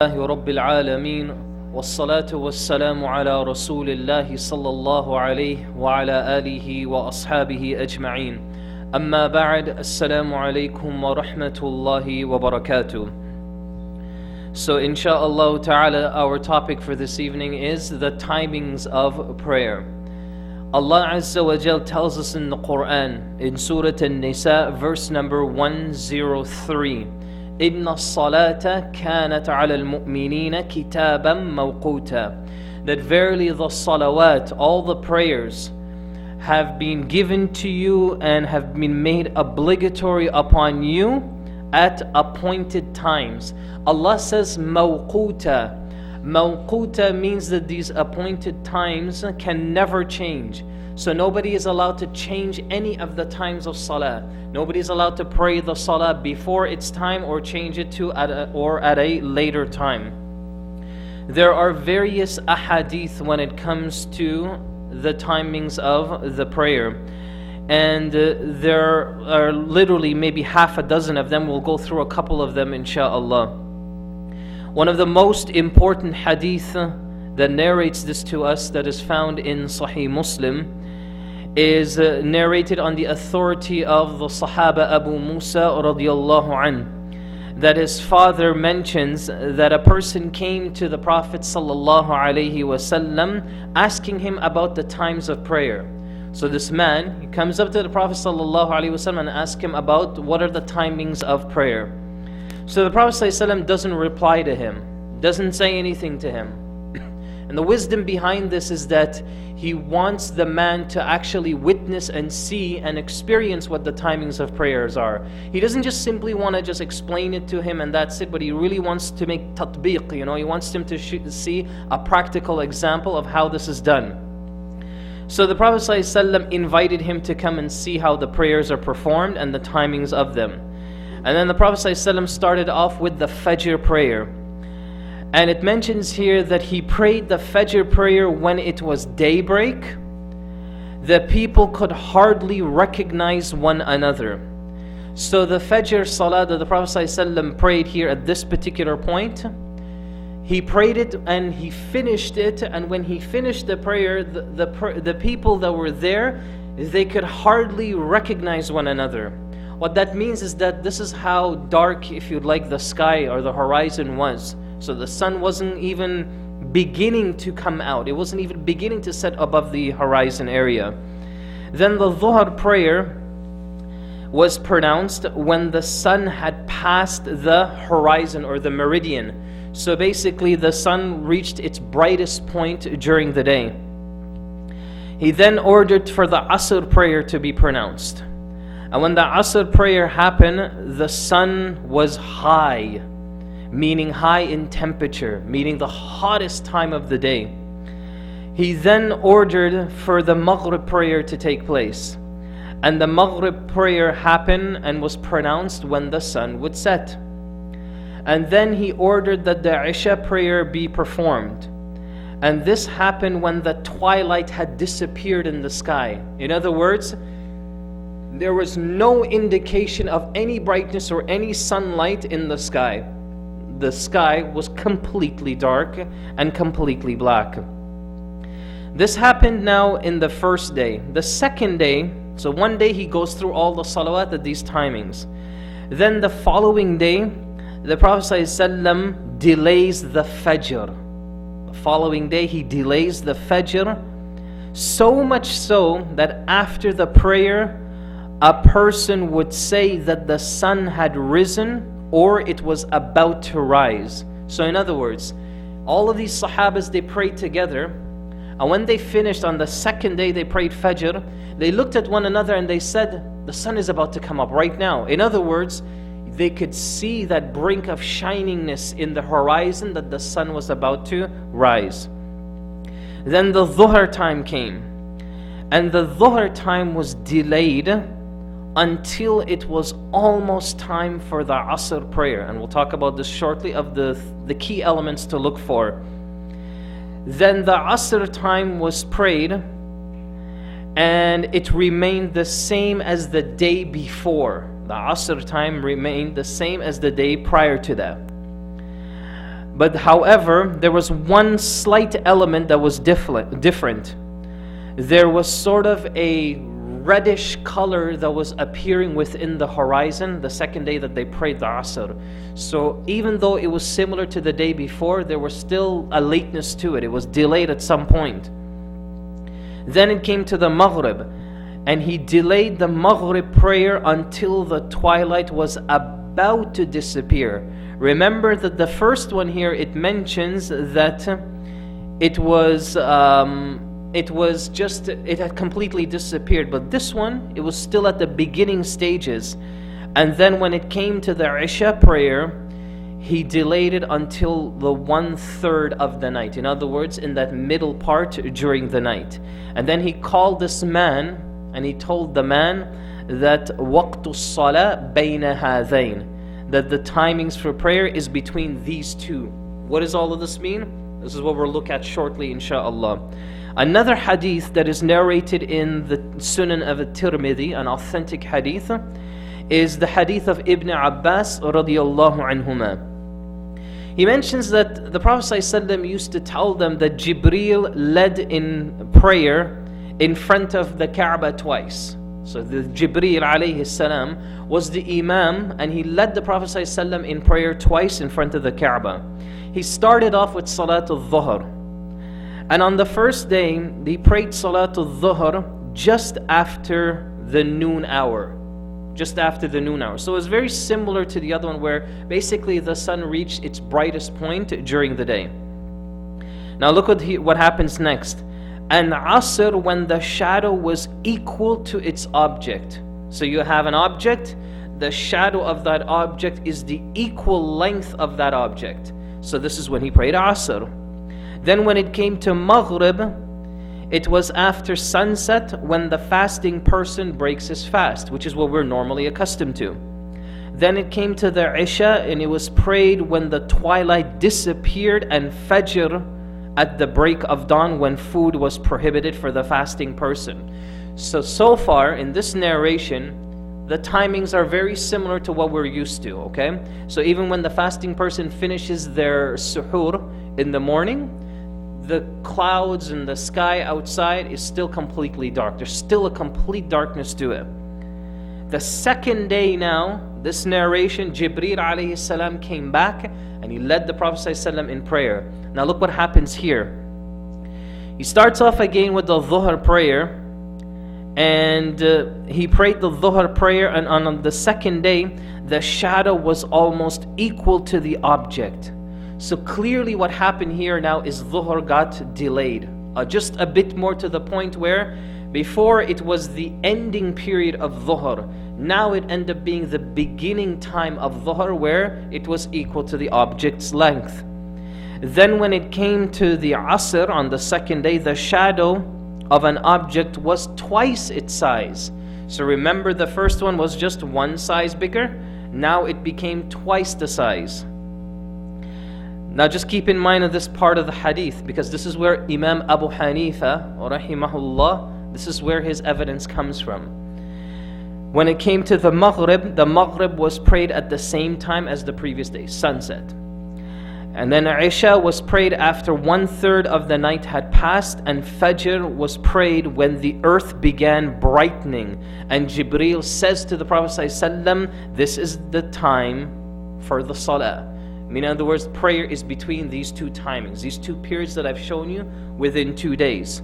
لله رب العالمين والصلاة والسلام على رسول الله صلى الله عليه وعلى آله وأصحابه أجمعين أما بعد السلام عليكم ورحمة الله وبركاته. So inshallah ta'ala, our topic for this evening is the timings of prayer. Allah Azza wa Jal tells us in the Quran in Surah An-Nisa verse number 103, إِنَّ الصَّلَاةَ كَانَتْ عَلَى الْمُؤْمِنِينَ كِتَابًا مَوْقُوتًا, that verily the salawat, all the prayers, have been given to you and have been made obligatory upon you at appointed times. Allah says mawquta. Mawquta means that these appointed times can never change. So nobody is allowed to change any of the times of salah. Nobody is allowed to pray the salah before its time or change it to at a later time. There are various ahadith when it comes to the timings of the prayer. And there are literally maybe half a dozen of them. We'll go through a couple of them inshaAllah. One of the most important hadith that narrates this to us, that is found in Sahih Muslim, is narrated on the authority of the Sahaba Abu Musa radiyallahu anh, that his father mentions that a person came to the Prophet sallallahu alaihi wasallam asking him about the times of prayer. So this man, he comes up to the Prophet sallallahu alaihi wasallam and asks him about what are the timings of prayer. So the Prophet sallallahu alaihi wasallam doesn't reply to him, doesn't say anything to him. And the wisdom behind this is that he wants the man to actually witness and see and experience what the timings of prayers are. He doesn't just simply want to just explain it to him and that's it, but he really wants to make tatbiq, he wants him to see a practical example of how this is done. So the Prophet ﷺ invited him to come and see how the prayers are performed and the timings of them. And then the Prophet ﷺ started off with the Fajr prayer. And it mentions here that he prayed the Fajr prayer when it was daybreak. The people could hardly recognize one another. So the Fajr salah that the Prophet ﷺ prayed here at this particular point, he prayed it and he finished it, and when he finished the prayer, the people that were there, they could hardly recognize one another. What that means is that this is how dark, if you'd like, the sky or the horizon was. So the sun wasn't even beginning to come out. It wasn't even beginning to set above the horizon area. Then the Dhuhr prayer was pronounced when the sun had passed the horizon or the meridian. So basically the sun reached its brightest point during the day. He then ordered for the Asr prayer to be pronounced. And when the Asr prayer happened, the sun was high, meaning high in temperature, meaning the hottest time of the day. He then ordered for the Maghrib prayer to take place. And the Maghrib prayer happened and was pronounced when the sun would set. And then he ordered that the Isha prayer be performed. And this happened when the twilight had disappeared in the sky. In other words, there was no indication of any brightness or any sunlight in the sky. The sky was completely dark and completely black. This happened now in the first day. The second day, so one day he goes through all the salawat at these timings. Then the following day, the Prophet ﷺ delays the Fajr. The following day he delays the Fajr, so much so that after the prayer, a person would say that the sun had risen or it was about to rise. So in other words, all of these Sahabas, they prayed together, and when they finished on the second day they prayed Fajr, they looked at one another and they said, the sun is about to come up right now. In other words, they could see that brink of shiningness in the horizon that the sun was about to rise. Then the Dhuhr time came, and the Dhuhr time was delayed until it was almost time for the Asr prayer. And we'll talk about this shortly, of the key elements to look for. Then the Asr time was prayed, and it remained the same as the day before. The Asr time remained the same as the day prior to that. But however, there was one slight element that was different. There was sort of a reddish color that was appearing within the horizon the second day that they prayed the Asr. So even though it was similar to the day before, there was still a lateness to it. It was delayed at some point. Then it came to the Maghrib, and he delayed the Maghrib prayer until the twilight was about to disappear. Remember that the first one here, it mentions that it had completely disappeared. But this one, it was still at the beginning stages. And then when it came to the Isha prayer, he delayed it until the 1/3 of the night. In other words, in that middle part during the night. And then he called this man, and he told the man that وَقْتُ الصَّلَاةِ بَيْنَ هَذَيْنِ, that the timings for prayer is between these two. What does all of this mean? This is what we'll look at shortly, inshaAllah. Another hadith that is narrated in the Sunan of At-Tirmidhi, an authentic hadith, is the hadith of Ibn Abbas radiyallahu anhuma. He mentions that the Prophet ﷺ used to tell them that Jibreel led in prayer in front of the Kaaba twice. So the Jibreel alayhi salam was the Imam, and he led the Prophet ﷺ in prayer twice in front of the Kaaba. He started off with Salatul Dhuhr. And on the first day, he prayed Salatul Dhuhr just after the noon hour. Just after the noon hour. So it's very similar to the other one, where basically the sun reached its brightest point during the day. Now look what happens next. And Asr, when the shadow was equal to its object. So you have an object, the shadow of that object is the equal length of that object. So this is when he prayed Asr. Then when it came to Maghrib, it was after sunset, when the fasting person breaks his fast, which is what we're normally accustomed to. Then it came to the Isha, and it was prayed when the twilight disappeared, and Fajr at the break of dawn, when food was prohibited for the fasting person. So far in this narration, the timings are very similar to what we're used to, okay? So even when the fasting person finishes their suhoor in the morning, the clouds and the sky outside is still completely dark. There's still a complete darkness to it. The second day now, this narration, Jibreel alayhi salam came back and he led the Prophet ﷺ in prayer. Now look what happens here. He starts off again with the Dhuhr prayer, and he prayed the Dhuhr prayer, and on the second day, the shadow was almost equal to the object. So clearly what happened here now is Dhuhr got delayed. Just a bit more to the point where before it was the ending period of Dhuhr. Now it ended up being the beginning time of Dhuhr, where it was equal to the object's length. Then when it came to the Asr on the second day, the shadow of an object was twice its size. So remember, the first one was just one size bigger. Now it became twice the size. Now just keep in mind of this part of the hadith, because this is where Imam Abu Hanifa, rahimahullah, this is where his evidence comes from. When it came to the Maghrib was prayed at the same time as the previous day, sunset. And then Isha was prayed after 1/3 of the night had passed, and Fajr was prayed when the earth began brightening. And Jibreel says to the Prophet ﷺ, this is the time for the salah. In other words, prayer is between these two timings, these two periods that I've shown you within 2 days.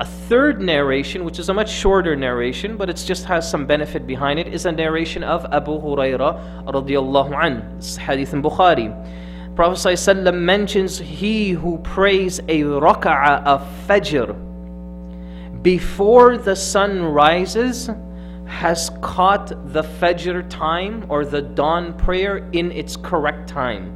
A third narration, which is a much shorter narration, but it just has some benefit behind it, is a narration of Abu Hurairah radiyallahu anhu. This is hadith in Bukhari. Prophet ﷺ mentions, he who prays a raka'ah of Fajr before the sun rises has caught the Fajr time or the dawn prayer in its correct time.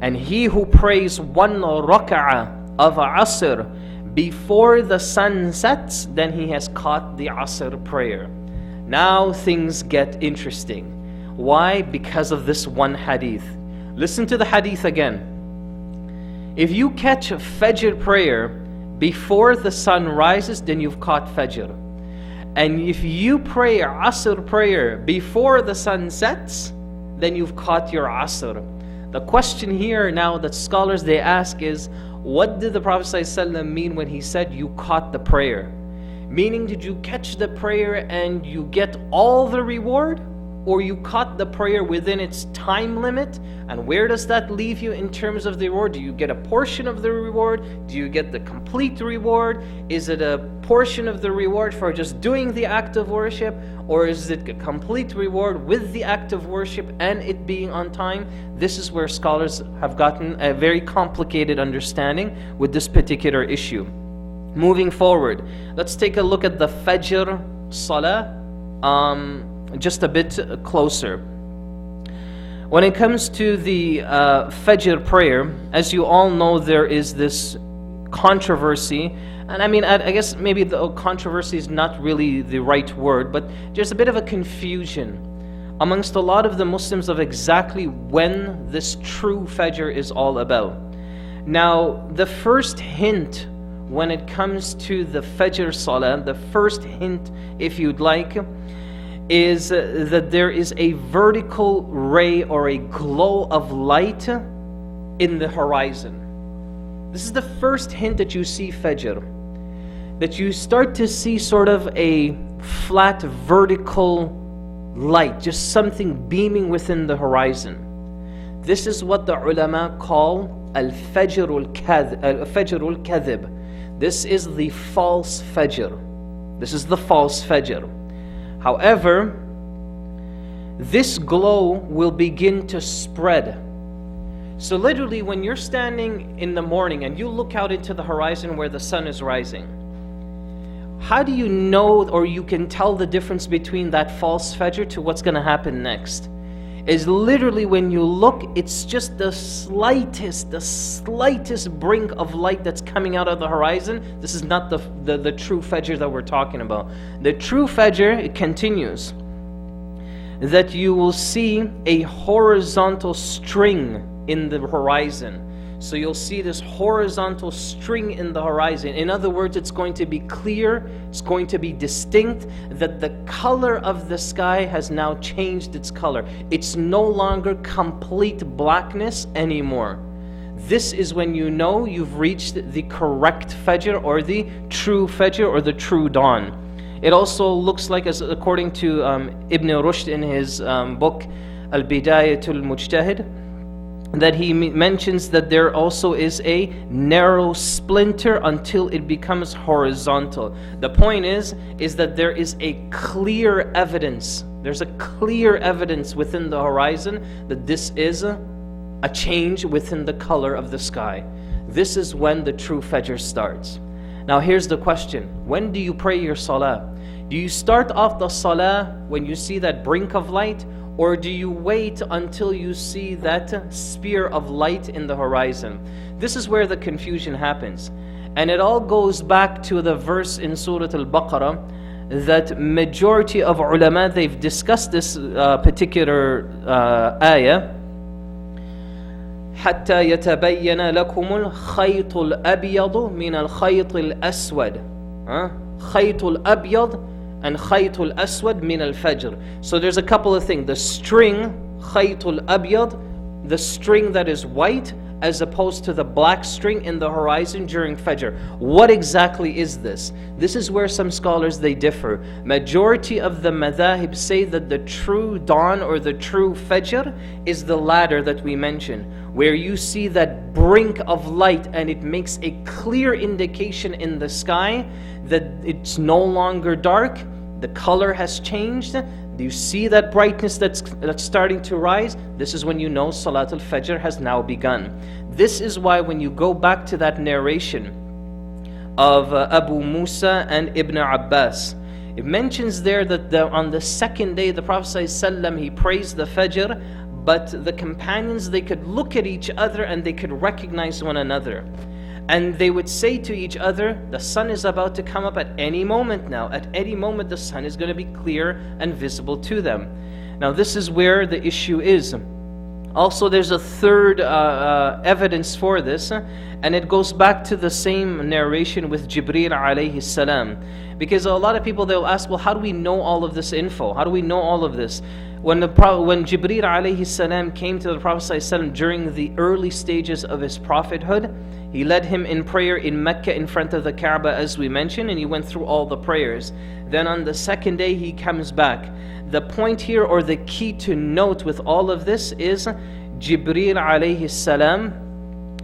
And he who prays one raka'ah of Asr before the sun sets, then he has caught the Asr prayer. Now things get interesting. Why? Because of this one hadith. Listen to the hadith again. If you catch a Fajr prayer before the sun rises, then you've caught Fajr. And if you pray Asr prayer before the sun sets, then you've caught your Asr. The question here now that scholars they ask is, what did the Prophet ﷺ mean when he said you caught the prayer? Meaning, did you catch the prayer and you get all the reward? Or you caught the prayer within its time limit? And where does that leave you in terms of the reward? Do you get a portion of the reward? Do you get the complete reward? Is it a portion of the reward for just doing the act of worship? Or is it a complete reward with the act of worship and it being on time? This is where scholars have gotten a very complicated understanding with this particular issue. Moving forward, let's take a look at the Fajr salah just a bit closer. When it comes to the Fajr prayer, as you all know, there is this controversy. And I mean, I guess maybe the controversy is not really the right word, but there's a bit of a confusion amongst a lot of the Muslims of exactly when this true Fajr is all about. Now, the first hint when it comes to the Fajr Salah, the first hint, if you'd like, is that there is a vertical ray or a glow of light in the horizon. This is the first hint that you see Fajr. That you start to see sort of a flat vertical light, just something beaming within the horizon. This is what the ulama call al-Fajr al-Kadhib. This is the false Fajr. This is the false Fajr. However, this glow will begin to spread. So literally when you're standing in the morning and you look out into the horizon where the sun is rising, how do you know or you can tell the difference between that false Fajr to what's going to happen next? Is literally when you look, it's just the slightest brink of light that's coming out of the horizon. This is not the true Fajr that we're talking about. The true Fajr, it continues, that you will see a horizontal string in the horizon. So you'll see this horizontal string in the horizon. In other words, it's going to be clear, it's going to be distinct, that the color of the sky has now changed its color. It's no longer complete blackness anymore. This is when you know you've reached the correct Fajr or the true Fajr or the true dawn. It also looks like, as according to Ibn Rushd in his book Al-Bidayatul Mujtahid, that he mentions that there also is a narrow splinter until it becomes horizontal. The point is that there is a clear evidence. There's a clear evidence within the horizon that this is a change within the color of the sky. This is when the true Fajr starts. Now here's the question. When do you pray your salah? Do you start off the salah when you see that brink of light? Or do you wait until you see that spear of light in the horizon? This is where the confusion happens. And it all goes back to the verse in Surah Al-Baqarah that majority of ulama, they've discussed this particular ayah. حتى يتبين لكم الخيط الأبيض من الخيط الأسود. خيط الأبيض and khaytul aswad min al-fajr. So there's a couple of things. The string, khaytul abyad, the string that is white, as opposed to the black string in the horizon during Fajr. What exactly is this? This is where some scholars they differ. Majority of the madhahib say that the true dawn or the true Fajr is the ladder that we mentioned, where you see that brink of light and it makes a clear indication in the sky that it's no longer dark, the color has changed. Do you see that brightness that's starting to rise? This is when you know Salatul Fajr has now begun. This is why when you go back to that narration of Abu Musa and Ibn Abbas, it mentions there that on the second day the Prophet ﷺ, he praised the Fajr, but the companions, they could look at each other and they could recognize one another. And they would say to each other, the sun is about to come up at any moment now. At any moment the sun is going to be clear and visible to them. Now this is where the issue is. Also there's a third evidence for this, and it goes back to the same narration with Jibreel alayhi salam. Because a lot of people, they'll ask, well, how do we know all of this info? How do we know all of this? When Jibreel alayhi salam came to the Prophet ﷺ during the early stages of his prophethood, he led him in prayer in Mecca in front of the Kaaba, as we mentioned, and he went through all the prayers. Then on the second day he comes back. The point here, or the key to note with all of this, is Jibreel alayhi salam,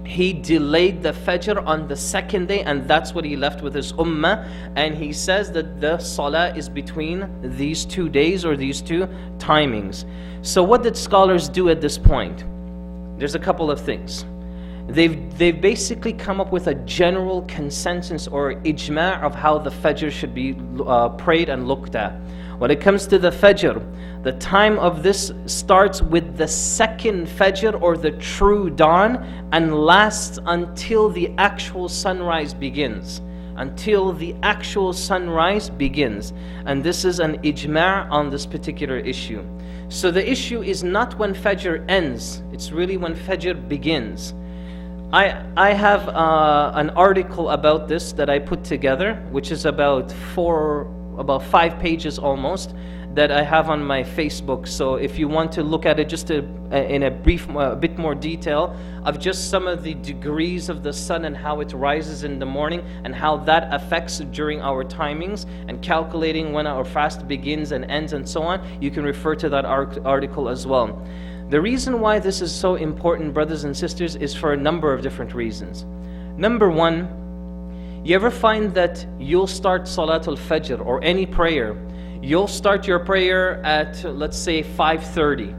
he delayed the Fajr on the second day, and that's what he left with his ummah. And he says that the salah is between these 2 days, or these 2 timings. So what did scholars do at this point? There's a couple of things. They've basically come up with a general consensus or ijma' of how the Fajr should be prayed and looked at. When it comes to the Fajr, the time of this starts with the second Fajr, or the true dawn, and lasts until the actual sunrise begins. Until the actual sunrise begins. And this is an ijma' on this particular issue. So the issue is not when Fajr ends, it's really when Fajr begins. I have an article about this that I put together, which is about 5 pages almost, that I have on my Facebook. So if you want to look at it just in a bit more detail of just some of the degrees of the sun and how it rises in the morning and how that affects during our timings and calculating when our fast begins and ends and so on, you can refer to that article as well. The reason why this is so important, brothers and sisters, is for a number of different reasons. Number one, you ever find that you'll start Salatul Fajr or any prayer, you'll start your prayer at, let's say, 5:30,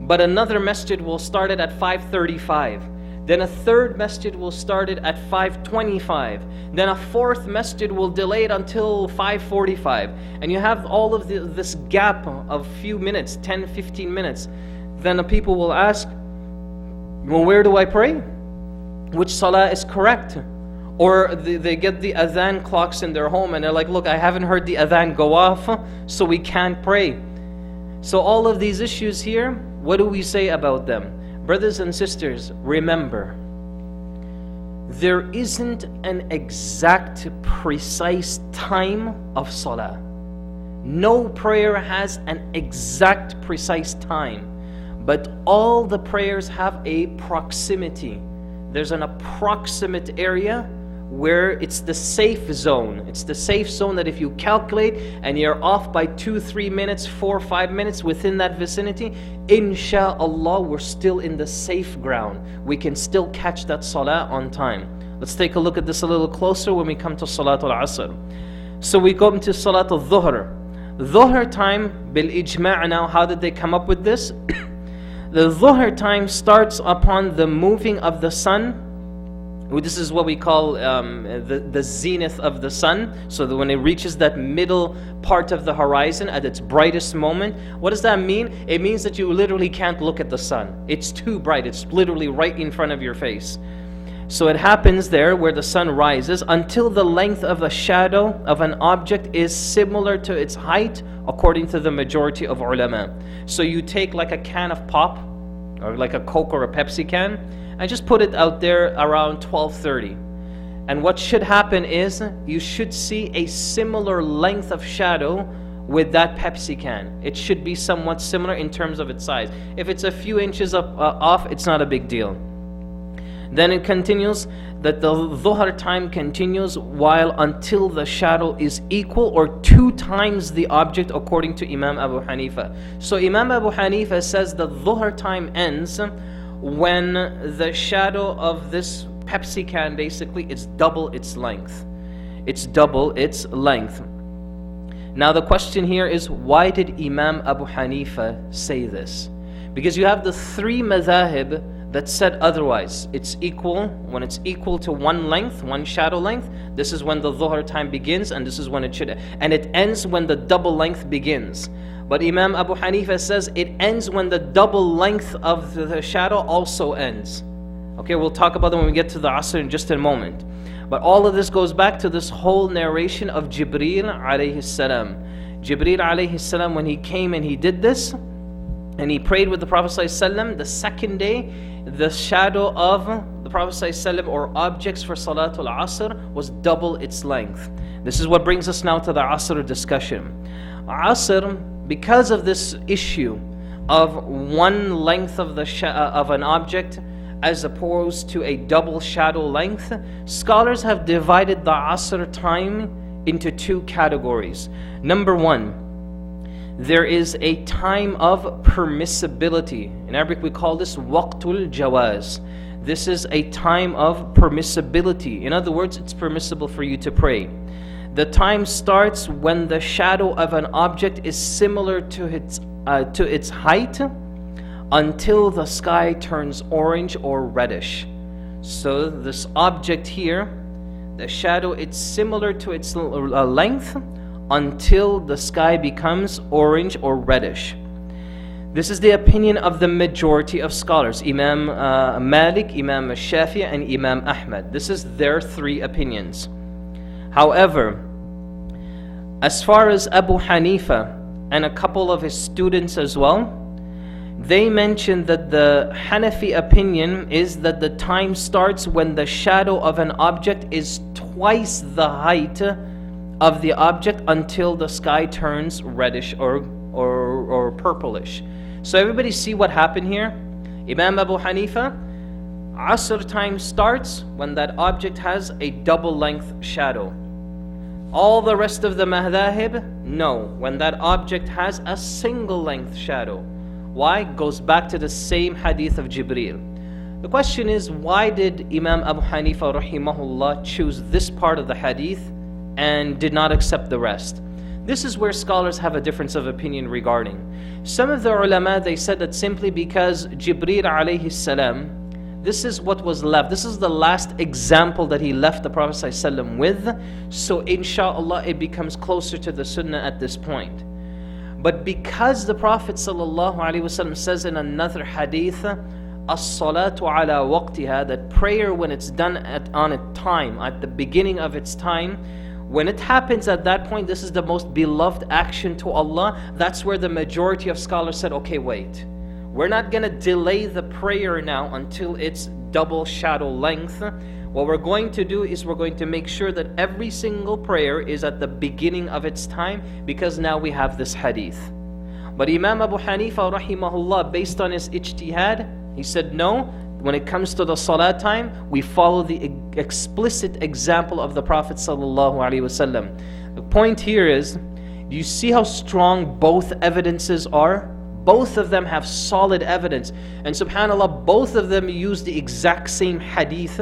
but another masjid will start it at 5:35. Then a third masjid will start it at 5:25. Then a fourth masjid will delay it until 5:45. And you have all of this gap of few minutes, 10, 15 minutes. Then the people will ask, well, where do I pray? Which salah is correct? Or they get the adhan clocks in their home and they're like, look, I haven't heard the adhan go off, so we can't pray. So all of these issues here, what do we say about them? Brothers and sisters, remember, there isn't an exact, precise time of salah. No prayer has an exact, precise time. But all the prayers have a proximity. There's an approximate area where it's the safe zone. It's the safe zone that if you calculate and you're off by 2, 3 minutes, 4, 5 minutes within that vicinity, insha'Allah, we're still in the safe ground. We can still catch that salah on time. Let's take a look at this a little closer when we come to Salatul Asr. So we come to Salatul Dhuhr. Dhuhr time, bil ijma' now, how did they come up with this? The Dhuhr time starts upon the moving of the sun. This is what we call the zenith of the sun. So that when it reaches that middle part of the horizon at its brightest moment, what does that mean? It means that you literally can't look at the sun. It's too bright. It's literally right in front of your face. So it happens there where the sun rises until the length of a shadow of an object is similar to its height, according to the majority of ulama. So you take like a can of pop, or like a Coke or a Pepsi can, and just put it out there around 12:30. And what should happen is, you should see a similar length of shadow with that Pepsi can. It should be somewhat similar in terms of its size. If it's a few inches off, it's not a big deal. Then it continues that the Dhuhr time continues while until the shadow is equal or 2 times the object, according to Imam Abu Hanifa. So Imam Abu Hanifa says the Dhuhr time ends when the shadow of this Pepsi can basically is double its length. It's double its length. Now the question here is, why did Imam Abu Hanifa say this? Because you have the 3 madhahib that said otherwise. It's equal, when it's equal to one length, one shadow length, this is when the Dhuhr time begins, and this is when it should, and it ends when the double length begins. But Imam Abu Hanifa says it ends when the double length of the shadow also ends. Okay, we'll talk about that when we get to the Asr in just a moment. But all of this goes back to this whole narration of Jibreel alayhi salam. Jibreel alayhi salam, when he came and he did this, and he prayed with the Prophet ﷺ, the second day, the shadow of the Prophet ﷺ or objects for Salatul Asr was double its length. This is what brings us now to the Asr discussion. Asr, because of this issue of one length of of an object as opposed to a double shadow length, scholars have divided the Asr time into two categories. Number one, there is a time of permissibility. In Arabic we call this waqtul jawaz. This is a time of permissibility. In other words, it's permissible for you to pray. The time starts when the shadow of an object is similar to its height until the sky turns orange or reddish. So this object here, the shadow, it's similar to its length until the sky becomes orange or reddish. This is the opinion of the majority of scholars, Imam Malik, Imam Shafi, and Imam Ahmad. This is their three opinions. However, as far as Abu Hanifa and a couple of his students as well, they mentioned that the Hanafi opinion is that the time starts when the shadow of an object is twice the height of the object until the sky turns reddish or purplish. So everybody see what happened here? Imam Abu Hanifa, Asr time starts when that object has a double length shadow. All the rest of the madhahib, no, when that object has a single length shadow. Why? Goes back to the same hadith of Jibreel. The question is, why did Imam Abu Hanifa rahimahullah choose this part of the hadith and did not accept the rest? This is where scholars have a difference of opinion regarding. Some of the ulama, they said that simply because Jibreel alayhi salam, this is what was left. This is the last example that he left the Prophet ﷺ with. So inshallah it becomes closer to the sunnah at this point. But because the Prophet ﷺ says in another hadith, as-salatu ala waqtiha, that prayer when it's done on a time, at the beginning of its time, when it happens at that point, this is the most beloved action to Allah. That's where the majority of scholars said, okay, wait. We're not going to delay the prayer now until it's double shadow length. What we're going to do is we're going to make sure that every single prayer is at the beginning of its time, because now we have this hadith. But Imam Abu Hanifa rahimahullah, based on his ijtihad, he said no, when it comes to the salat time, we follow the explicit example of the Prophet sallallahu alaihi wasallam. The point here is, do you see how strong both evidences are? Both of them have solid evidence, and subhanallah, both of them use the exact same hadith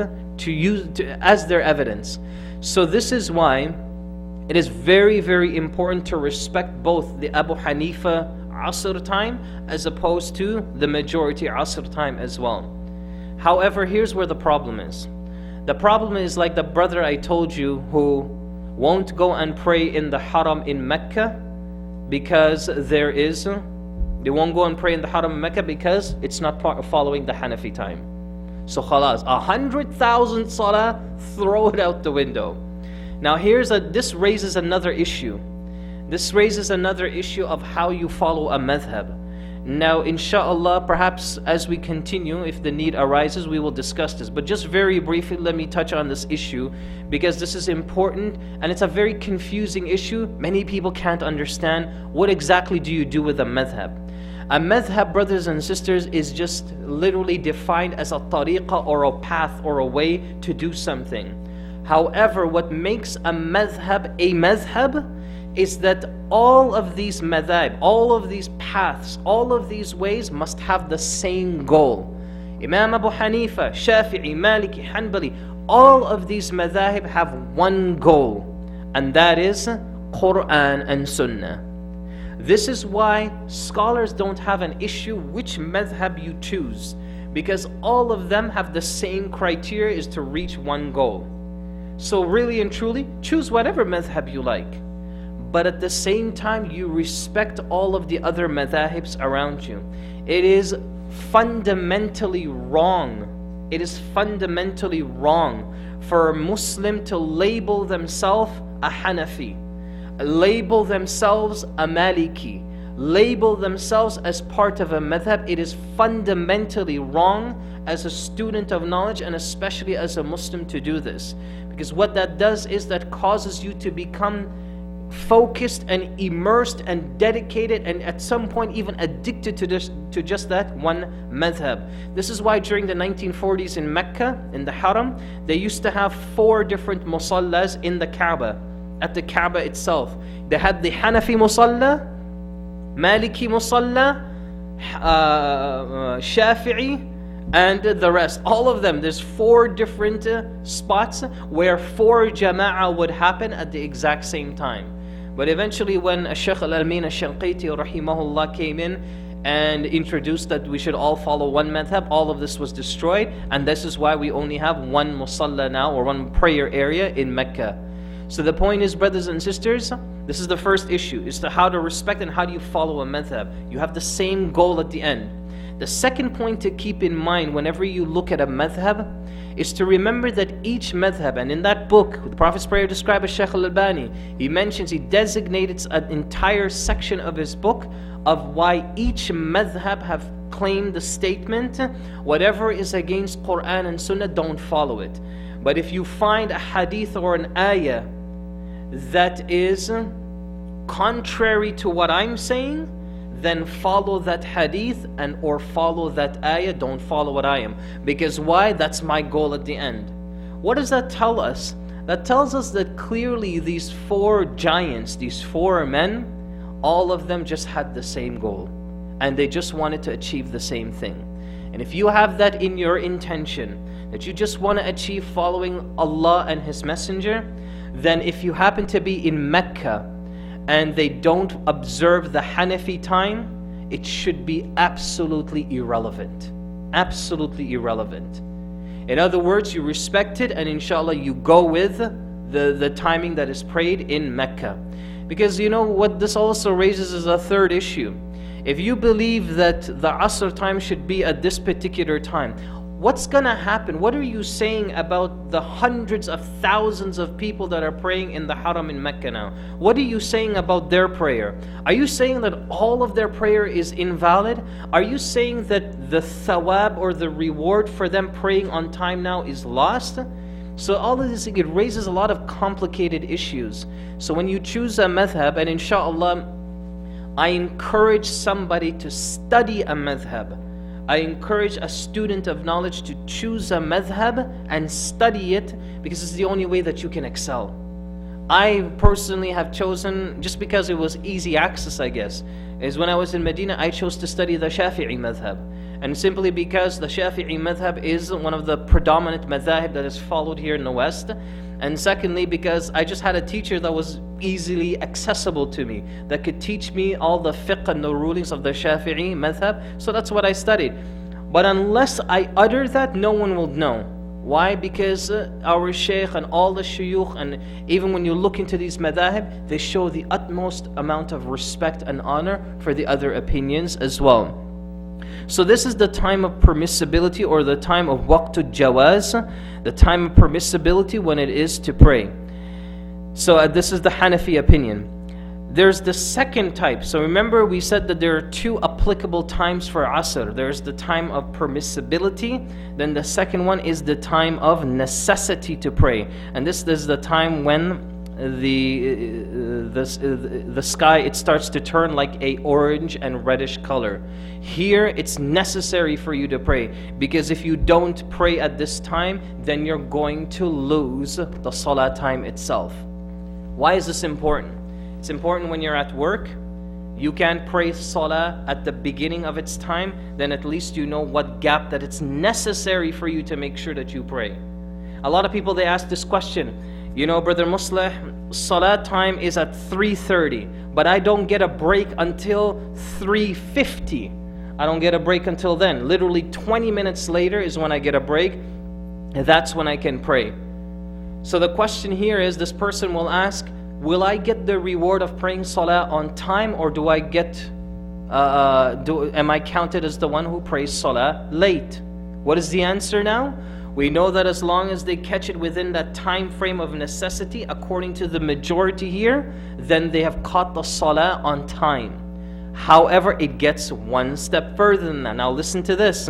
as their evidence. So this is why it is very, very important to respect both the Abu Hanifa Asr time as opposed to the majority Asr time as well. However, here's where the problem is. The problem is like the brother I told you who won't go and pray in the haram in Mecca because they won't go and pray in the haram in Mecca because it's not following the Hanafi time. So khalas, 100,000 salah, throw it out the window. Now this raises another issue. This raises another issue of how you follow a madhab. Now inshallah, perhaps as we continue, if the need arises, we will discuss this. But just very briefly, let me touch on this issue, because this is important and it's a very confusing issue. Many people can't understand what exactly do you do with a madhab. A madhab, brothers and sisters, is just literally defined as a tariqah or a path or a way to do something. However, what makes a madhab is that all of these madhab, all of these paths, all of these ways must have the same goal. Imam Abu Hanifa, Shafi'i, Maliki, Hanbali, all of these madhab have one goal, and that is Quran and Sunnah. This is why scholars don't have an issue which madhab you choose, because all of them have the same criteria, is to reach one goal. So really and truly, choose whatever madhab you like. But at the same time, you respect all of the other madhahibs around you. It is fundamentally wrong. It is fundamentally wrong for a Muslim to label themselves a Hanafi, label themselves a Maliki, label themselves as part of a madhab. It is fundamentally wrong as a student of knowledge, and especially as a Muslim, to do this. Because what that does is that causes you to become focused and immersed and dedicated and at some point even addicted to just that one madhab. This is why during the 1940s in Mecca, in the Haram, they used to have 4 different musallas in the Kaaba, at the Kaaba itself. They had the Hanafi musalla, Maliki musalla, Shafi'i, and the rest. All of them, there's 4 different spots where 4 jama'ah would happen at the exact same time. But eventually when Shaykh al-Amin al-Shanqiti rahimahullah came in and introduced that we should all follow one madhab, all of this was destroyed, and this is why we only have one musalla now, or one prayer area in Mecca. So the point is, brothers and sisters, this is the first issue, is to how to respect and how do you follow a madhab. You have the same goal at the end. The second point to keep in mind whenever you look at a madhab is to remember that each madhab, and in that book, the Prophet's Prayer described by Shaykh al-Albani, he designates an entire section of his book of why each madhab have claimed the statement, whatever is against Quran and Sunnah, don't follow it. But if you find a hadith or an ayah that is contrary to what I'm saying, then follow that hadith and or follow that ayah, don't follow what I am. Because why? That's my goal at the end. What does that tell us? That tells us that clearly these 4 giants, these 4 men, all of them just had the same goal. And they just wanted to achieve the same thing. And if you have that in your intention, that you just want to achieve following Allah and His Messenger, then if you happen to be in Mecca and they don't observe the Hanafi time, it should be absolutely irrelevant. Absolutely irrelevant. In other words, you respect it and inshallah you go with the timing that is prayed in Mecca. Because you know what this also raises is a third issue. If you believe that the Asr time should be at this particular time, what's gonna happen? What are you saying about the hundreds of thousands of people that are praying in the Haram in Mecca now? What are you saying about their prayer? Are you saying that all of their prayer is invalid? Are you saying that the thawab or the reward for them praying on time now is lost? So all of this, it raises a lot of complicated issues. So when you choose a madhab, and inshallah, I encourage somebody to study a madhab. I encourage a student of knowledge to choose a madhab and study it, because it's the only way that you can excel. I personally have chosen, just because it was easy access, I guess, is when I was in Medina, I chose to study the Shafi'i madhab. And simply because the Shafi'i madhab is one of the predominant madhab that is followed here in the West. And secondly, because I just had a teacher that was easily accessible to me, that could teach me all the fiqh and the rulings of the Shafi'i madhab. So that's what I studied. But unless I utter that, no one will know. Why? Because our shaykh and all the shuyukh, and even when you look into these madhab, they show the utmost amount of respect and honor for the other opinions as well. So this is the time of permissibility, or the time of waqtul jawaz, the time of permissibility when it is to pray. So this is the Hanafi opinion. There's the second type. So remember we said that there are 2 applicable times for Asr. There's the time of permissibility, then the second one is the time of necessity to pray. And this is the time when the sky, it starts to turn like a orange and reddish color. Here it's necessary for you to pray, because if you don't pray at this time, then you're going to lose the salah time itself. Why is this important? It's important when you're at work. You can't pray salah at the beginning of its time, then at least you know what gap that it's necessary for you to make sure that you pray. A lot of people, they ask this question, you know, Brother Musleh, salah time is at 3:30, but I don't get a break until 3:50. I don't get a break until then. Literally 20 minutes later is when I get a break, and that's when I can pray. So the question here is, this person will ask, will I get the reward of praying salah on time, or do I get, am I counted as the one who prays salah late? What is the answer now? We know that as long as they catch it within that time frame of necessity, according to the majority here, then they have caught the salah on time. However, it gets one step further than that. Now listen to this.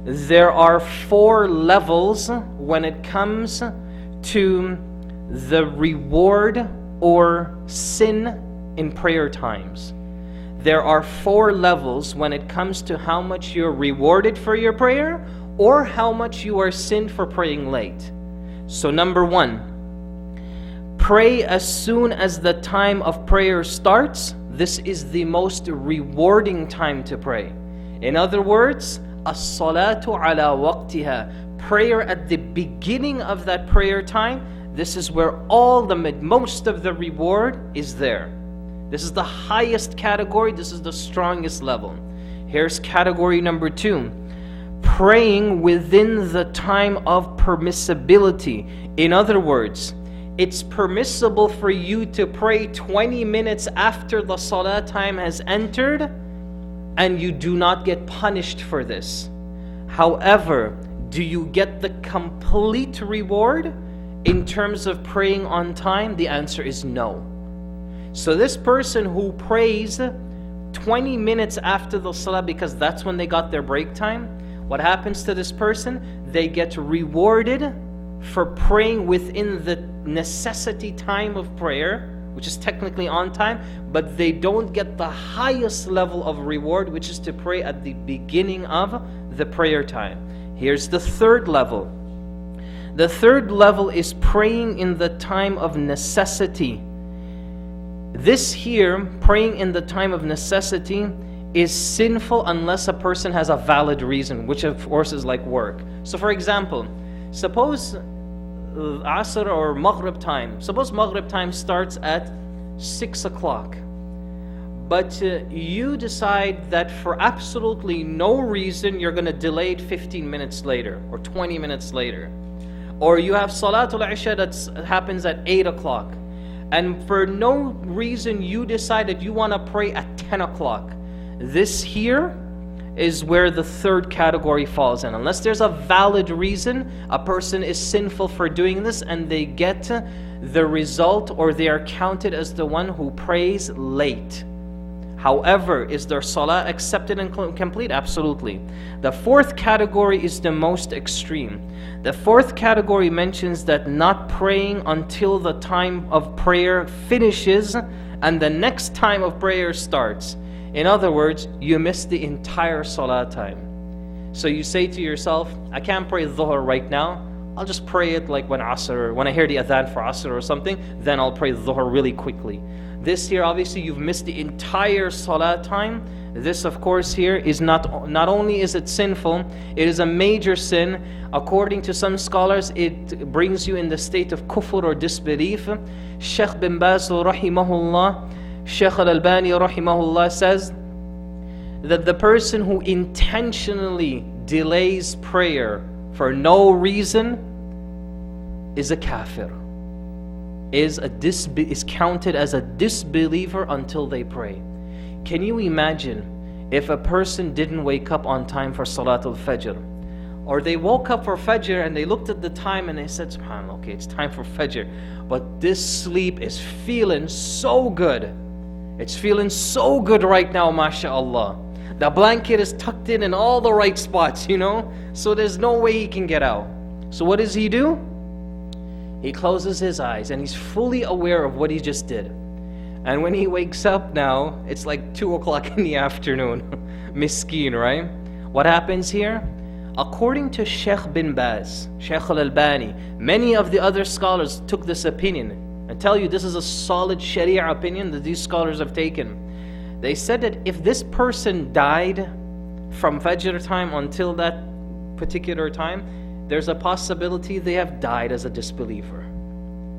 There are 4 levels when it comes to the reward or sin in prayer times. There are 4 levels when it comes to how much you're rewarded for your prayer or how much you are sinned for praying late. So number 1, pray as soon as the time of prayer starts. This is the most rewarding time to pray. In other words, as-salatu ala waqtiha, prayer at the beginning of that prayer time. This is where most of the reward is there. This is the highest category. This is the strongest level. Here's category number 2. Praying within the time of permissibility. In other words, it's permissible for you to pray 20 minutes after the salah time has entered, and you do not get punished for this. However, do you get the complete reward in terms of praying on time? The answer is no. So this person who prays 20 minutes after the salah because that's when they got their break time, what happens to this person? They get rewarded for praying within the necessity time of prayer, which is technically on time, but they don't get the highest level of reward, which is to pray at the beginning of the prayer time. Here's the 3rd level. The 3rd level is praying in the time of necessity. This here, praying in the time of necessity, is sinful unless a person has a valid reason, which of course is like work. So for example, suppose Asr or Maghrib time. Suppose Maghrib time starts at 6 o'clock. But you decide that for absolutely no reason you're going to delay it 15 minutes later or 20 minutes later. Or you have Salatul Isha that happens at 8 o'clock. And for no reason you decide that you want to pray at 10 o'clock. This here is where the 3rd category falls in. Unless there's a valid reason, a person is sinful for doing this and they get the result, or they are counted as the one who prays late. However, is their salah accepted and complete? Absolutely. The 4th category is the most extreme. The 4th category mentions that not praying until the time of prayer finishes and the next time of prayer starts. In other words, you miss the entire salah time. So you say to yourself, I can't pray dhuhr right now. I'll just pray it like when Asr, when I hear the adhan for Asr or something, then I'll pray dhuhr really quickly. This here, obviously, you've missed the entire salah time. This, of course, here is not only is it sinful, it is a major sin. According to some scholars, it brings you in the state of kufr or disbelief. Shaykh bin Baz rahimahullah, Shaykh al-Albani rahimahullah says that the person who intentionally delays prayer for no reason is a kafir, is counted as a disbeliever until they pray. Can you imagine if a person didn't wake up on time for Salatul Fajr, or they woke up for Fajr and they looked at the time and they said, SubhanAllah, okay, it's time for Fajr, but this sleep is feeling so good. It's feeling so good right now, mashallah. The blanket is tucked in all the right spots, so there's no way he can get out. So what does he do? He closes his eyes and he's fully aware of what he just did. And when he wakes up now, it's like 2 o'clock in the afternoon. Miskeen, right? What happens here? According to Shaykh bin Baz, Shaykh al-Albani, many of the other scholars took this opinion. I tell you, this is a solid Sharia opinion that these scholars have taken. They said that if this person died from Fajr time until that particular time, there's a possibility they have died as a disbeliever.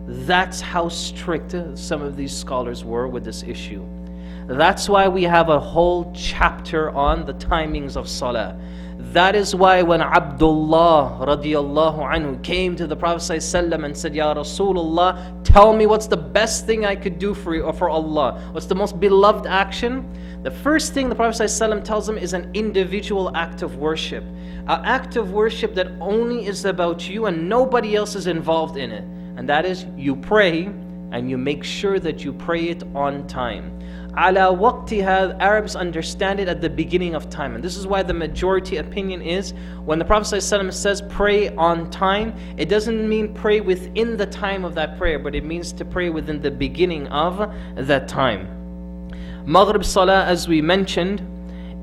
That's how strict some of these scholars were with this issue. That's why we have a whole chapter on the timings of salah. That is why when Abdullah radiallahu anhu came to the Prophet ﷺ and said, Ya Rasulullah, tell me what's the best thing I could do for you or for Allah. What's the most beloved action? The first thing the Prophet ﷺ tells him is an individual act of worship. An act of worship that only is about you and nobody else is involved in it. And that is, you pray and you make sure that you pray it on time. ala waqtiha, Arabs understand it at the beginning of time. And this is why the majority opinion is, when the Prophet ﷺ says pray on time, it doesn't mean pray within the time of that prayer, but it means to pray within the beginning of that time. Maghrib Salah, as we mentioned,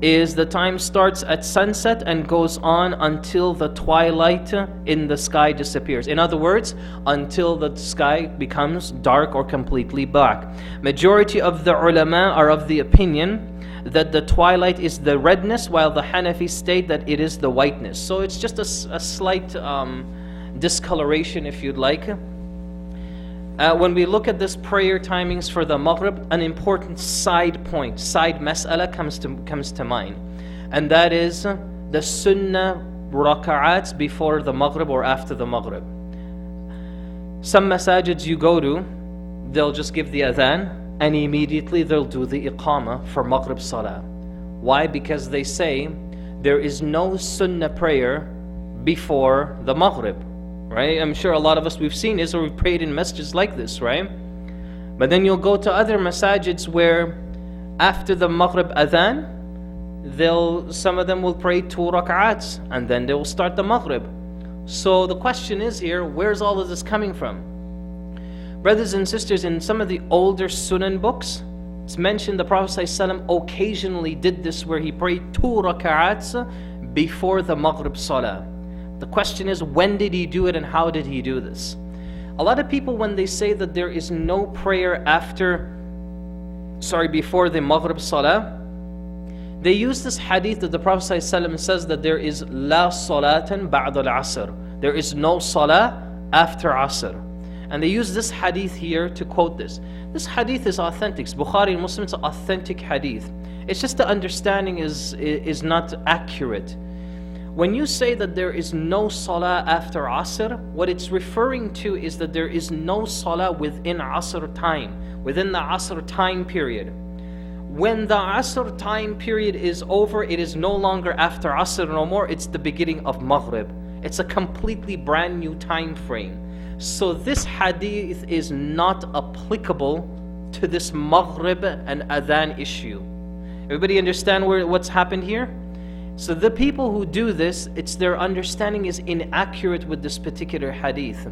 is the time starts at sunset and goes on until the twilight in the sky disappears. In other words, until the sky becomes dark or completely black. Majority of the ulama are of the opinion that the twilight is the redness, while the Hanafi state that it is the whiteness. So it's just a slight discoloration, if you'd like. When we look at this prayer timings for the Maghrib, an important side point, side mas'ala comes to mind. And that is the sunnah raka'ats before the Maghrib or after the Maghrib. Some masajids you go to, they'll just give the adhan and immediately they'll do the iqamah for Maghrib Salah. Why? Because they say there is no sunnah prayer before the Maghrib. Right? I'm sure a lot of us, we've seen this or we've prayed in masjids like this, right? But then you'll go to other masajids where after the Maghrib adhan, some of them will pray 2 rak'ats and then they will start the Maghrib. So the question is here, where's all of this coming from? Brothers and sisters, in some of the older Sunan books, it's mentioned the Prophet ﷺ occasionally did this where he prayed 2 rak'ats before the Maghrib Salah. The question is, when did he do it and how did he do this? A lot of people, when they say that there is no prayer before the Maghrib Salah, they use this hadith that the Prophet ﷺ says that there is la salatan ba'd al-asr. There is no salah after asr. And they use this hadith here to quote this. This hadith is authentic. It's Bukhari and Muslim, it's an authentic hadith. It's just the understanding is not accurate. When you say that there is no salah after asr, what it's referring to is that there is no salah within asr time, within the asr time period. When the asr time period is over, it is no longer after asr no more, it's the beginning of maghrib. It's a completely brand new time frame. So this hadith is not applicable to this maghrib and adhan issue. Everybody understand what's happened here? So the people who do this, their understanding is inaccurate with this particular hadith.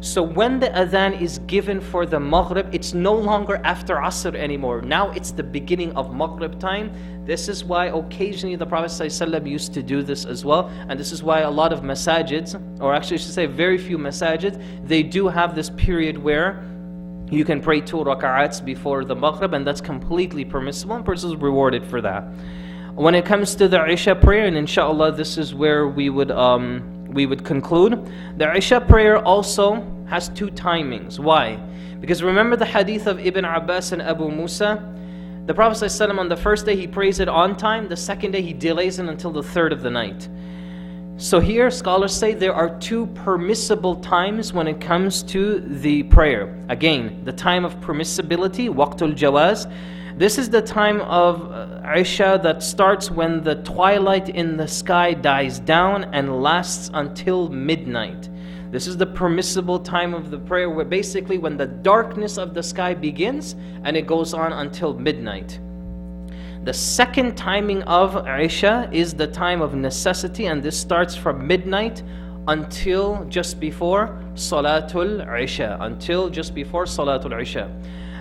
So when the adhan is given for the maghrib, it's no longer after asr anymore. Now it's the beginning of maghrib time. This is why occasionally the Prophet ﷺ used to do this as well. And this is why a lot of masajids, or actually I should say very few masajids, they do have this period where you can pray 2 rak'ats before the maghrib, and that's completely permissible, and a person is rewarded for that. When it comes to the Isha prayer, and inshallah this is where we would conclude, the Isha prayer also has 2 timings. Why? Because remember the hadith of Ibn Abbas and Abu Musa? The Prophet ﷺ on the first day he prays it on time, the second day he delays it until the third of the night. So here scholars say there are 2 permissible times when it comes to the prayer. Again, the time of permissibility, waqtul jawaz. This is the time of Isha that starts when the twilight in the sky dies down and lasts until midnight. This is the permissible time of the prayer, where basically when the darkness of the sky begins and it goes on until midnight. The second timing of Isha is the time of necessity, and this starts from midnight until just before Salatul Isha. Until just before Salatul Isha.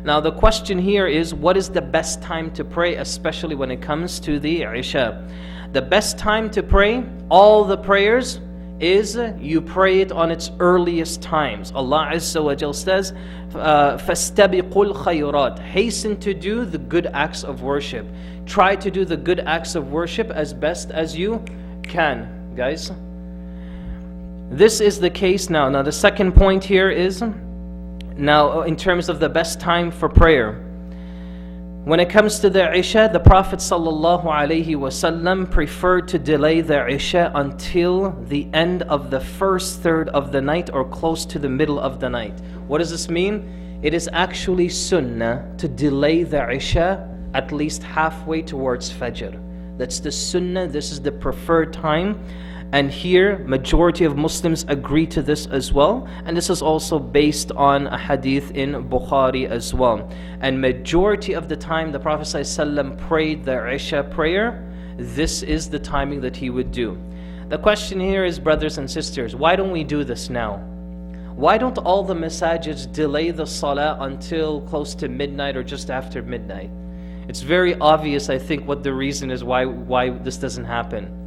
Now the question here is, what is the best time to pray, especially when it comes to the Isha? The best time to pray all the prayers is you pray it on its earliest times. Allah Azza wa Jal says, فَاسْتَبِقُوا الْخَيْرَاتِ. Hasten to do the good acts of worship. Try to do the good acts of worship as best as you can, guys. This is the case now. Now the second point here is, now in terms of the best time for prayer, when it comes to the Isha, the Prophet ﷺ preferred to delay the Isha until the end of the first third of the night or close to the middle of the night. What does this mean? It is actually sunnah to delay the Isha at least halfway towards Fajr. That's the sunnah, this is the preferred time. And here, majority of Muslims agree to this as well. And this is also based on a hadith in Bukhari as well. And majority of the time, the Prophet ﷺ prayed the Isha prayer. This is the timing that he would do. The question here is, brothers and sisters, why don't we do this now? Why don't all the masajids delay the salah until close to midnight or just after midnight? It's very obvious, I think, what the reason is why this doesn't happen.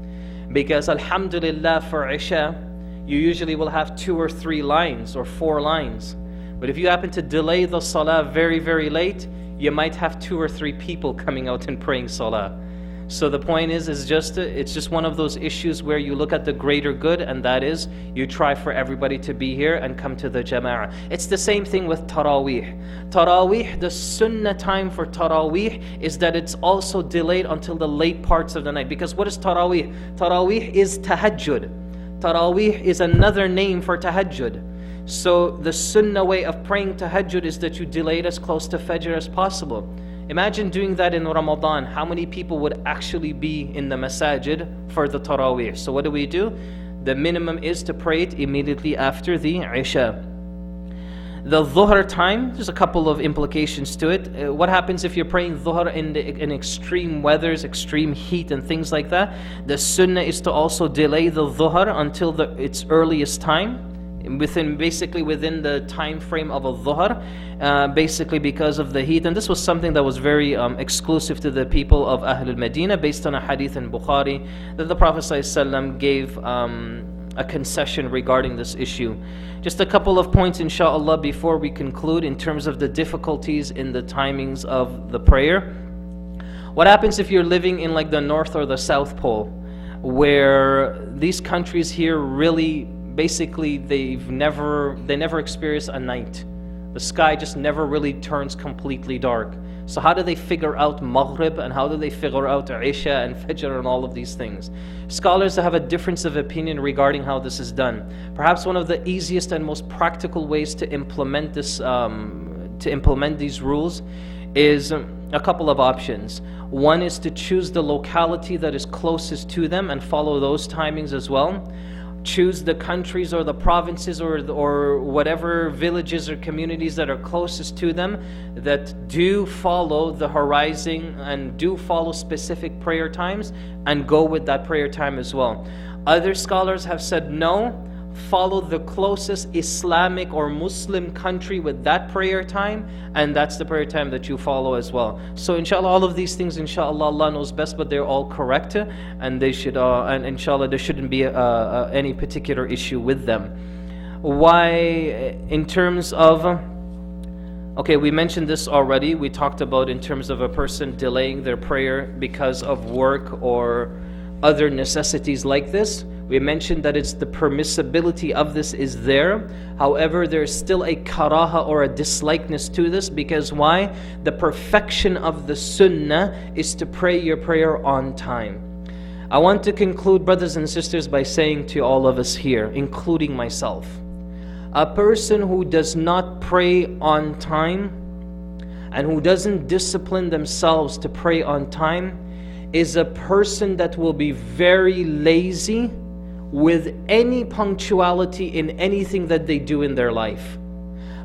Because alhamdulillah, for Isha, you usually will have 2 or 3 lines or 4 lines. But if you happen to delay the salah very, very late, you might have 2 or 3 people coming out and praying salah. So the point is it's just one of those issues where you look at the greater good, and that is you try for everybody to be here and come to the jama'ah. It's the same thing with Taraweeh. Taraweeh, the sunnah time for Taraweeh is that it's also delayed until the late parts of the night. Because what is Taraweeh? Taraweeh is tahajjud. Taraweeh is another name for tahajjud. So the sunnah way of praying tahajjud is that you delay it as close to Fajr as possible. Imagine doing that in Ramadan. How many people would actually be in the masajid for the Taraweeh? So what do? The minimum is to pray it immediately after the Isha. The Dhuhr time, there's a couple of implications to it. What happens if you're praying Dhuhr in extreme weathers, extreme heat and things like that? The sunnah is to also delay the Dhuhr until its earliest time. Within the time frame of a dhuhr, basically because of the heat. And this was something that was very exclusive to the people of Ahlul Medina, based on a hadith in Bukhari that the Prophet ﷺ gave a concession regarding this issue. Just a couple of points inshallah before we conclude in terms of the difficulties in the timings of the prayer. What happens if you're living in like the North or the South Pole, where these countries here really basically they never experience a night. The sky just never really turns completely dark. So how do they figure out Maghrib, and how do they figure out Isha and Fajr and all of these things? Scholars have a difference of opinion regarding how this is done. Perhaps one of the easiest and most practical ways to implement this, to implement these rules, is a couple of options. One is to choose the locality that is closest to them and follow those timings as well. Choose the countries or the provinces or whatever villages or communities that are closest to them that do follow the horizon and do follow specific prayer times, and go with that prayer time as well. Other scholars have said no, follow the closest Islamic or Muslim country with that prayer time, and that's the prayer time that you follow as well. So inshallah, all of these things, inshallah, Allah knows best, but they're all correct, and they should, and inshallah, there shouldn't be any particular issue with them. Why, in terms of, okay, we mentioned this already. We talked about in terms of a person delaying their prayer because of work or other necessities like this. We mentioned that it's the permissibility of this is there. However, there's still a karaha or a dislikeness to this, because why? The perfection of the sunnah is to pray your prayer on time. I want to conclude, brothers and sisters, by saying to all of us here, including myself, a person who does not pray on time and who doesn't discipline themselves to pray on time is a person that will be very lazy with any punctuality in anything that they do in their life.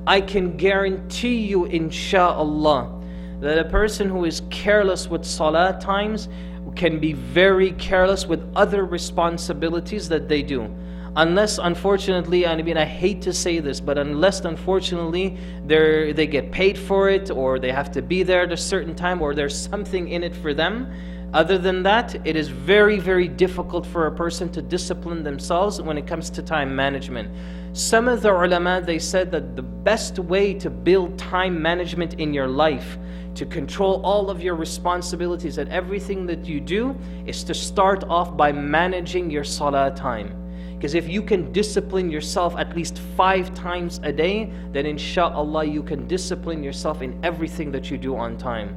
I can guarantee you, insha'Allah, that a person who is careless with salah times can be very careless with other responsibilities that they do. Unless, unfortunately, I mean, I hate to say this, but unless, unfortunately, they get paid for it, or they have to be there at a certain time, or there's something in it for them. Other than that, it is very, very difficult for a person to discipline themselves when it comes to time management. Some of the ulama, they said that the best way to build time management in your life, to control all of your responsibilities and everything that you do, is to start off by managing your salah time. Because if you can discipline yourself at least 5 times a day, then insha'Allah you can discipline yourself in everything that you do on time.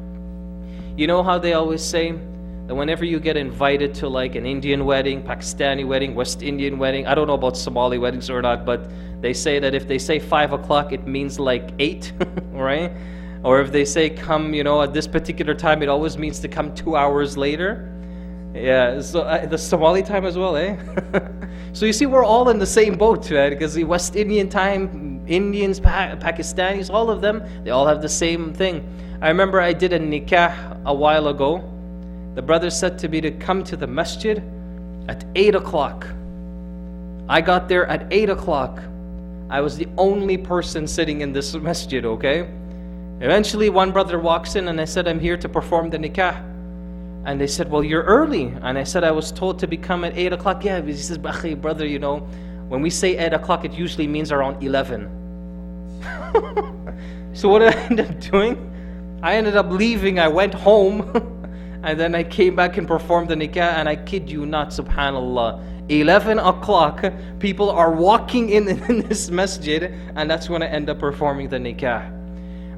You know how they always say that whenever you get invited to like an Indian wedding, Pakistani wedding, West Indian wedding, I don't know about Somali weddings or not, but they say that if they say 5 o'clock, it means like 8, right? Or if they say come, at this particular time, it always means to come 2 hours later. Yeah, so the Somali time as well, eh? So you see, we're all in the same boat, right? Because the West Indian time, Indians, Pakistanis, all of them, they all have the same thing. I remember I did a nikah a while ago. The brother said to me to come to the masjid at 8 o'clock. I got there at 8 o'clock. I was the only person sitting in this masjid, okay? Eventually, one brother walks in and I said, I'm here to perform the nikah. And they said, well, you're early. And I said, I was told to become at 8 o'clock. Yeah, he says, brother, you know, when we say 8 o'clock, it usually means around 11. So what did I end up doing? I ended up leaving. I went home. And then I came back and performed the nikah. And I kid you not, subhanallah, 11 o'clock, people are walking in this masjid. And that's when I end up performing the nikah.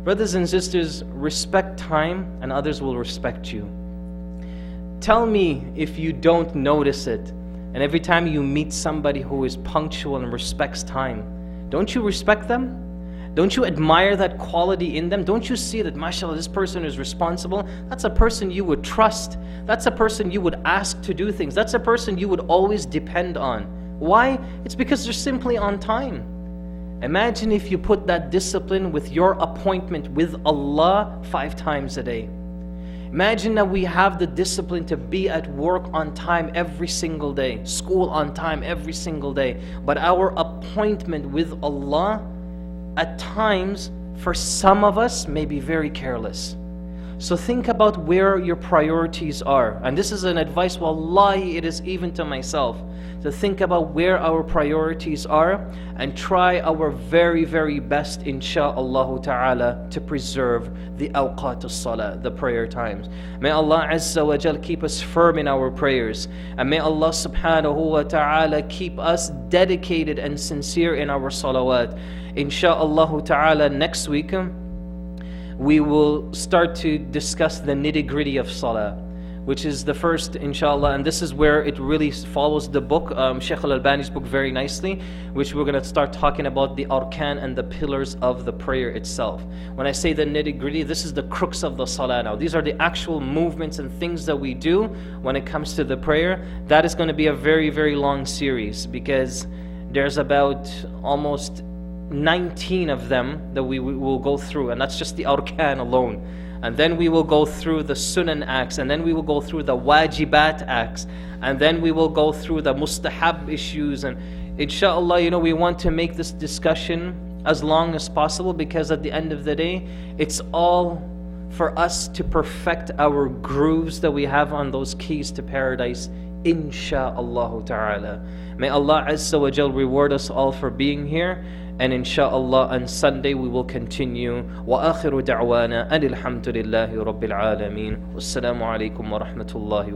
Brothers and sisters, respect time and others will respect you. Tell me if you don't notice it. And every time you meet somebody who is punctual and respects time, don't you respect them? Don't you admire that quality in them? Don't you see that, mashallah, this person is responsible? That's a person you would trust. That's a person you would ask to do things. That's a person you would always depend on. Why? It's because they're simply on time. Imagine if you put that discipline with your appointment with Allah 5 times a day. Imagine that we have the discipline to be at work on time every single day, school on time every single day. But our appointment with Allah, at times, for some of us, may be very careless. So think about where your priorities are. And this is an advice, wallahi, it is even to myself. To think about where our priorities are and try our very, very best, insha'Allah ta'ala, to preserve the awqat as-salah, the prayer times. May Allah Azza wa Jal keep us firm in our prayers. And may Allah subhanahu wa ta'ala keep us dedicated and sincere in our salawat. Insha'Allah ta'ala, next week, we will start to discuss the nitty-gritty of salah, which is the first, inshallah, and this is where it really follows the book, Shaykh al-Albani's book, very nicely, which we're going to start talking about the arkan and the pillars of the prayer itself. When I say the nitty-gritty, this is the crux of the salah now. These are the actual movements and things that we do when it comes to the prayer. That is going to be a very, very long series, because there's about almost 19 of them that we will go through, and that's just the arkan alone. And then we will go through the sunan acts, and then we will go through the wajibat acts, and then we will go through the mustahab issues. And inshallah, you know, we want to make this discussion as long as possible, because at the end of the day, it's all for us to perfect our grooves that we have on those keys to paradise, insha'Allah ta'ala. May Allah Azza wa Jal reward us all for being here. And insha'Allah on Sunday we will continue. Wa akhiru da'wana anil hamdulillahi rabbil alameen. Wassalamu alaikum wa rahmatullahi wa